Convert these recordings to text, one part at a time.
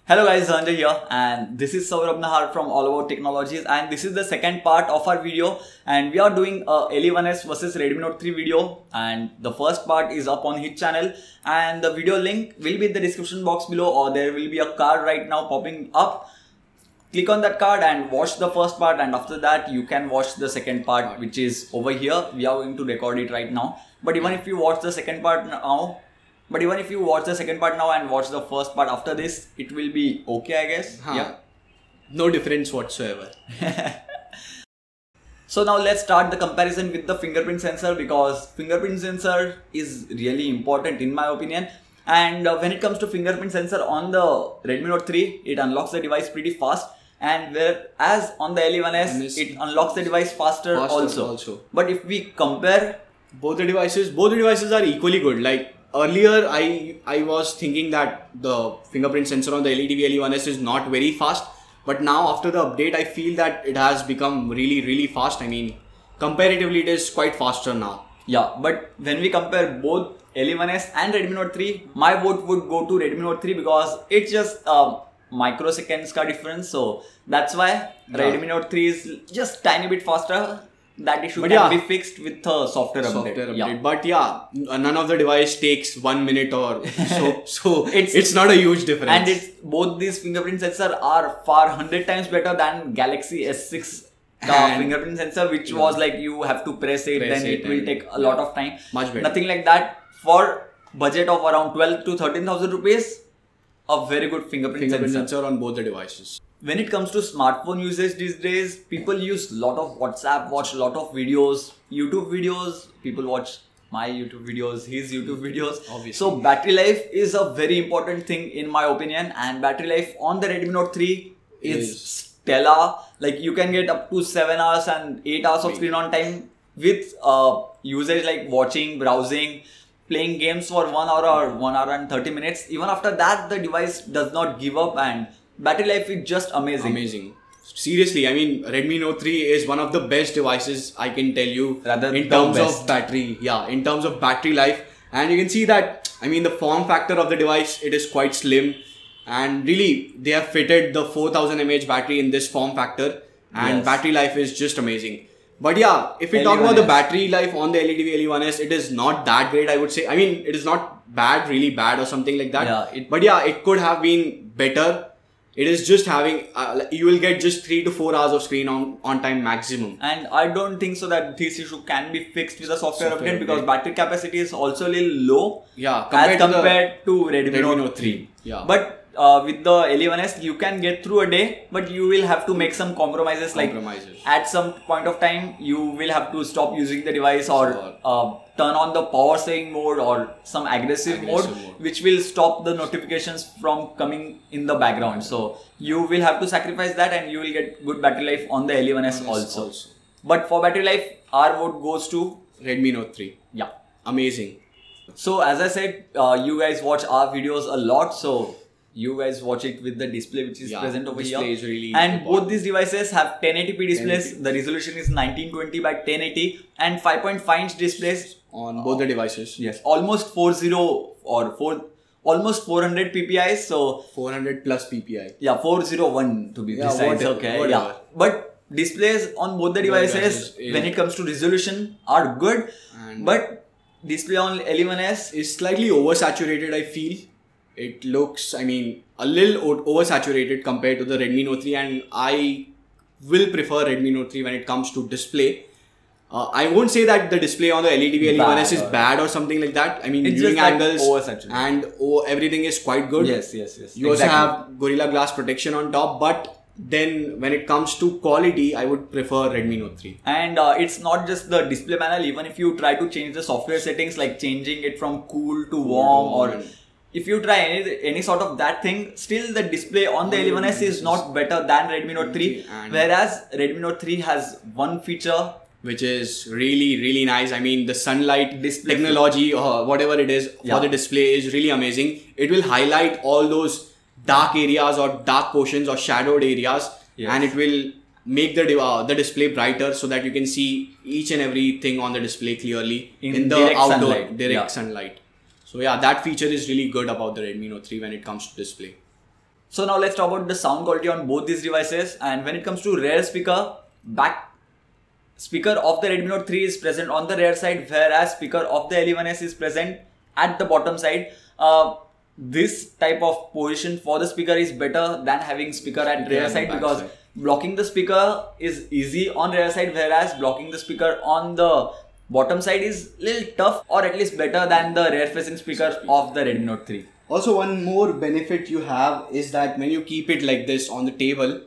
Hello guys, Dhananjay here and this is Nahar from All About Technologies, and this is the second part of our video, and we are doing a L11s versus Redmi Note 3 video, and the first part is up on his channel and the video link will be in the description box below, or there will be a card right now popping up. Click on that card and watch the first part, and after that you can watch the second part, which is over here. We are going to record it right now, but even if you watch the second part now and watch the first part after this, it will be okay, I guess. Yeah. No difference whatsoever. So now let's start the comparison with the fingerprint sensor, because fingerprint sensor is really important in my opinion. And when it comes to fingerprint sensor on the Redmi Note 3, it unlocks the device pretty fast. And whereas on the L11s, it unlocks the device faster also. But if we compare both the devices are equally good. Like earlier, I was thinking that the fingerprint sensor on the LeTV L11s is not very fast. But now after the update, I feel that it has become really fast. I mean, comparatively, it is quite faster now. Yeah, but when we compare both L11s and Redmi Note 3, my vote would go to Redmi Note 3 because it's just microseconds ka difference. So that's why Redmi Note 3 is just tiny bit faster. That issue can be fixed with a software update. Yeah. But yeah, none of the device takes 1 minute or so. it's not a huge difference. And both these fingerprint sensors are far 100 times better than Galaxy S6 fingerprint sensor, which was like you have to press it, then it will take a lot of time. Much better. Nothing like that. For budget of around 12 to 13,000 rupees, a very good fingerprint sensor on both the devices. When it comes to smartphone usage these days, people use a lot of WhatsApp, watch a lot of videos, YouTube videos. People watch my YouTube videos, his YouTube videos. Obviously. So battery life is a very important thing in my opinion, and battery life on the Redmi Note 3 is stellar. Like you can get up to 7 hours and 8 hours of screen on time with usage like watching, browsing, playing games for 1 hour or 1 hour and 30 minutes. Even after that, the device does not give up, and battery life is just amazing. Seriously, I mean, Redmi Note 3 is one of the best devices, I can tell you, in terms of battery. Yeah, in terms of battery life. And you can see that, I mean, the form factor of the device, it is quite slim. And really, they have fitted the 4000 mAh battery in this form factor. And battery life is just amazing. But yeah, if we talk about the battery life on the LeTV L11s, it is not that great, I would say. I mean, it is not bad, really bad or something like that. Yeah, but yeah, it could have been better. It is just having, you will get just 3 to 4 hours of screen on time maximum. And I don't think so that this issue can be fixed with a software update, because battery capacity is also a little low compared to Redmi Note 3. Yeah. But with the L11s, you can get through a day, but you will have to make some compromises. Like at some point of time, you will have to stop using the device or turn on the power saving mode or some aggressive mode, which will stop the notifications from coming in the background. So you will have to sacrifice that, and you will get good battery life on the L11s also. But for battery life, our vote goes to Redmi Note 3. Yeah. Amazing. So as I said, you guys watch our videos a lot, so you guys watch it with the display which is present over here. Is really and important. Both these devices have 1080p displays. 1080p. The resolution is 1920 by 1080 and 5.5 inch displays on both the devices. Yes, almost almost 400 ppi. So 400 plus ppi. Yeah, 401 to be precise. Whatever. Yeah, but displays on both the devices when it comes to resolution are good, but display on L11s is slightly oversaturated, I feel. It looks, I mean, a little oversaturated compared to the Redmi Note 3, and I will prefer Redmi Note 3 when it comes to display. I won't say that the display on the LeTV L11s is bad or something like that. I mean, viewing angles and everything is quite good. Yes. You also have Gorilla Glass protection on top, but then when it comes to quality, I would prefer Redmi Note 3. And it's not just the display panel. Even if you try to change the software settings, like changing it from cool to warm, or if you try any sort of that thing, still the display on the L11s is not better than Redmi Note 3. Whereas Redmi Note 3 has one feature which is really nice. I mean, the sunlight technology or whatever it is for the display is really amazing. It will highlight all those dark areas or dark portions or shadowed areas, and it will make the display brighter so that you can see each and everything on the display clearly in the outdoor direct sunlight. So yeah, that feature is really good about the Redmi Note 3 when it comes to display. So now let's talk about the sound quality on both these devices. And when it comes to rear speaker, back speaker of the Redmi Note 3 is present on the rear side, whereas speaker of the L11s is present at the bottom side. This type of position for the speaker is better than having speaker at rear side, because blocking the speaker is easy on rear side, whereas blocking the speaker on the bottom side is little tough, or at least better than the rear facing speaker of the Redmi Note 3. Also, one more benefit you have is that when you keep it like this on the table,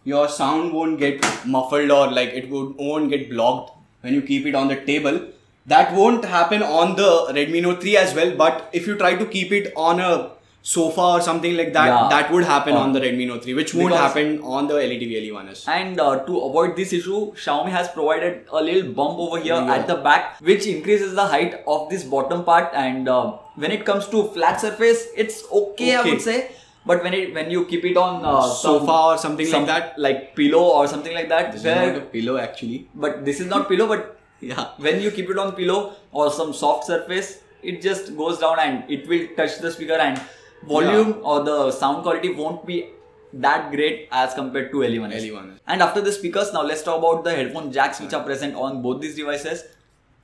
your sound won't get muffled, or like it won't get blocked when you keep it on the table. That won't happen on the Redmi Note 3 as well, but if you try to keep it on a sofa or something like that, that would happen on the Redmi Note 3, which won't happen on the LeTV LE1s. And to avoid this issue, Xiaomi has provided a little bump over here at the back, which increases the height of this bottom part. And when it comes to flat surface, it's okay, I would say. But when you keep it on sofa or something like that, like pillow or something like that, this is not a pillow actually. But this is not pillow, but yeah, when you keep it on pillow or some soft surface, it just goes down and it will touch the speaker, and volume or the sound quality won't be that great as compared to L11s. And after the speakers, now let's talk about the headphone jacks which are present on both these devices.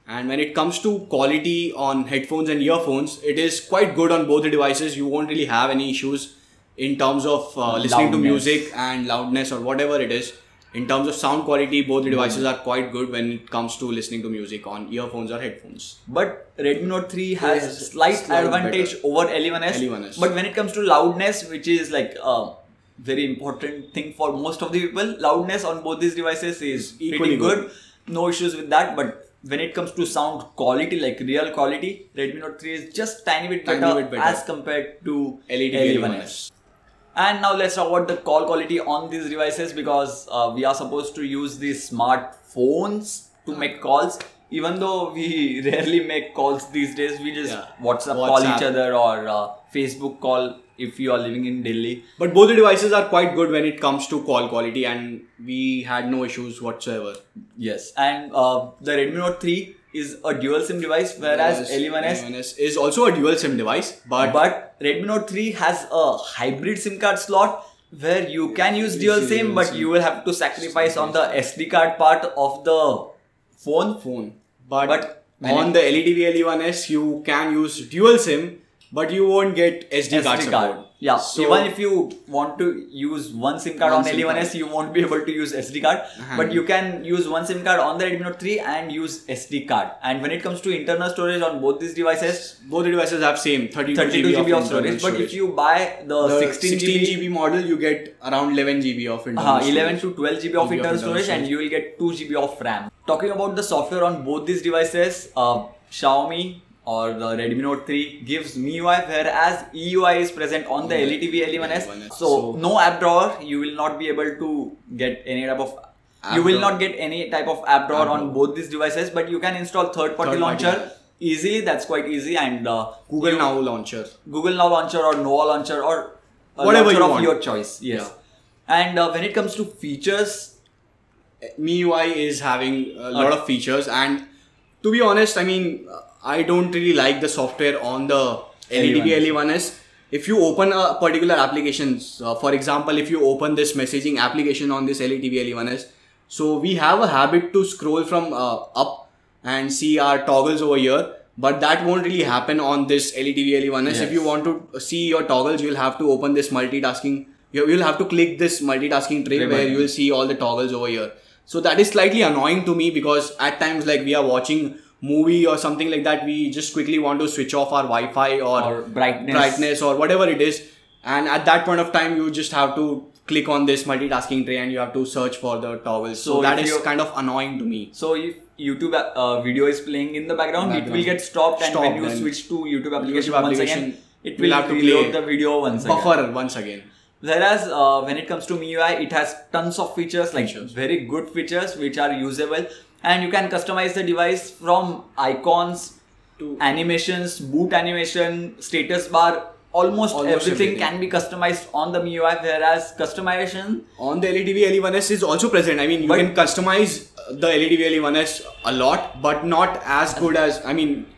And when it comes to quality on headphones and earphones, it is quite good on both the devices. You won't really have any issues in terms of listening to music and loudness or whatever it is. In terms of sound quality, both the devices are quite good when it comes to listening to music on earphones or headphones. But Redmi Note 3 has slight advantage over L11s. But when it comes to loudness, which is like a very important thing for most of the people, loudness on both these devices is equally good. No issues with that. But when it comes to sound quality, like real quality, Redmi Note 3 is just tiny bit better as compared to L11s. And now let's talk about the call quality on these devices, because we are supposed to use these smartphones to make calls. Even though we rarely make calls these days, we just WhatsApp call each other or Facebook call if you are living in Delhi. But both the devices are quite good when it comes to call quality, and we had no issues whatsoever. Yes, and the Redmi Note 3 is a dual SIM device, whereas L11s is also a dual SIM device. But Redmi Note 3 has a hybrid SIM card slot where you can use dual SIM, but you will have to sacrifice on the SD card part of the phone. But on the LeTV LE1s, you can use dual SIM, but you won't get SD card support. Yeah, so even if you want to use one SIM card on L11s, you won't be able to use SD card. But you can use one SIM card on the Redmi Note 3 and use SD card. And when it comes to internal storage on both these devices, both the devices have same 32 GB of storage. But if you buy the 16 GB model, you get around 11 GB of internal storage. 11 to 12 GB of internal storage, and you will get 2 GB of RAM. Talking about the software on both these devices, Xiaomi or the Redmi Note 3 gives MIUI, whereas EUI is present on the LeTV LE1s. So no app drawer, you will not be able to get any type of app drawer on both these devices, but you can install third-party launcher easily. That's quite easy. And Google Now launcher or Nova launcher, or whatever launcher you of want. your choice. Yes. And when it comes to features, MIUI is having a lot of features, and to be honest, I mean, I don't really like the software on the LeTV LE1s. If you open a particular application, for example, if you open this messaging application on this LeTV LE1s, so we have a habit to scroll from up and see our toggles over here, but that won't really happen on this LeTV LE1s. If you want to see your toggles, you'll have to open this multitasking. You'll have to click this multitasking tray where you will see all the toggles over here. So that is slightly annoying to me, because at times, like, we are watching movie or something like that, we just quickly want to switch off our Wi-Fi or brightness or whatever it is, and at that point of time you just have to click on this multitasking tray and you have to search for the toggles. So that is kind of annoying to me. So if YouTube video is playing in the background, it will get stopped, and when you switch to YouTube application once again, it will have to reload the video once again. Buffer once again. Whereas when it comes to MIUI, it has tons of features, like very good features which are usable. And you can customize the device from icons to animations, boot animation, status bar, almost everything can be customized on the MIUI, whereas customization on the LeTV LE1s is also present. I mean, you can customize the LeTV LE1s a lot, but not as good as,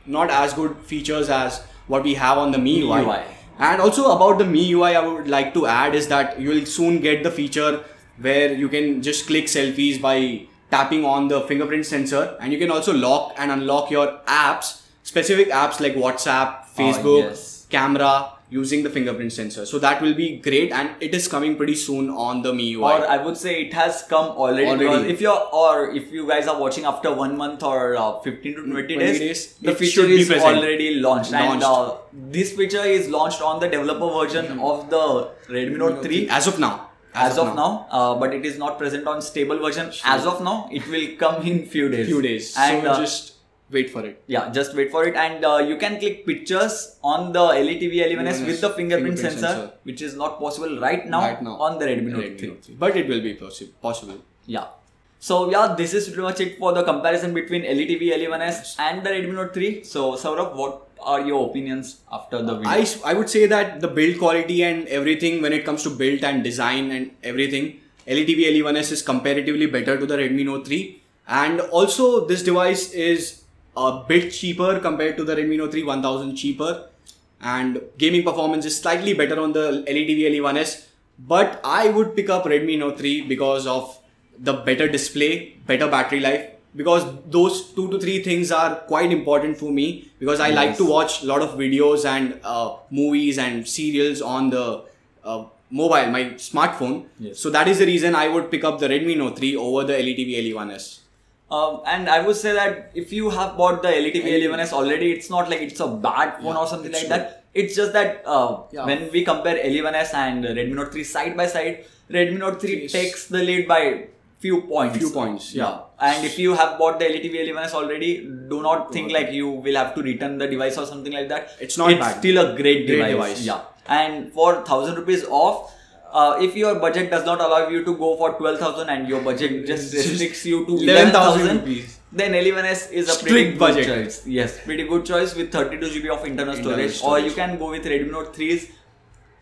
not as good features as what we have on the MIUI. And also about the MIUI, I would like to add is that you will soon get the feature where you can just click selfies by tapping on the fingerprint sensor, and you can also lock and unlock your apps, specific apps like WhatsApp, Facebook, camera, using the fingerprint sensor. So that will be great, and it is coming pretty soon on the MIUI. Or I would say it has come already. Because if you guys are watching after 1 month or 15 to 20 days, the feature is already launched. And this feature is launched on the developer version of the Redmi Note 3 as of now. But it is not present on stable version as of now. It will come in few days. And so just wait for it. Yeah, just wait for it. And you can click pictures on the LeTV L11s with the fingerprint sensor, which is not possible right now on the Redmi Note 3. But it will be possible. Yeah. So yeah, this is pretty much it for the comparison between LeTV L11s and the Redmi Note 3. So Saurabh, what are your opinions after the video? I would say that the build quality and everything, when it comes to build and design and everything, LeTV L11s is comparatively better to the Redmi Note 3. And also this device is a bit cheaper compared to the Redmi Note 3, 1000 cheaper. And gaming performance is slightly better on the LeTV L11s. But I would pick up Redmi Note 3 because of the better display, better battery life, because those 2 to 3 things are quite important for me, because I like to watch a lot of videos and movies and serials on the mobile, my smartphone. So that is the reason I would pick up the Redmi Note 3 over the LeTV L11s. And I would say that if you have bought the LeTV L11s already, it's not like it's a bad phone or something like that. It's just that when we compare L11s and Redmi Note 3 side by side, Redmi Note 3 takes the lead by few points. And if you have bought the LeTV L11s already, do not think like you will have to return the device or something like that. It's bad. Still a great device. Yeah. And for 1000 rupees off, if your budget does not allow you to go for 12,000 and your budget just restricts you to 11,000 rupees, then L11s is a pretty good choice. Yes, pretty good choice with 32 GB of internal storage. Or you can go with Redmi Note 3's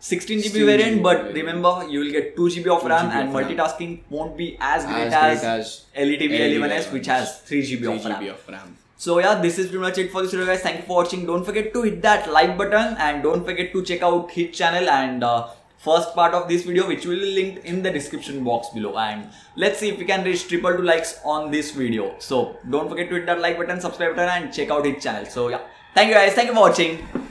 16 GB variant, but remember you will get 2 GB of RAM and multitasking won't be as great as LeTV L11s, which has 3 GB of RAM. So yeah, this is pretty much it for this video, guys. Thank you for watching. Don't forget to hit that like button and don't forget to check out his channel and first part of this video, which will be linked in the description box below. And let's see if we can reach 222 likes on this video. So don't forget to hit that like button, subscribe button and check out his channel. So yeah, thank you guys. Thank you for watching.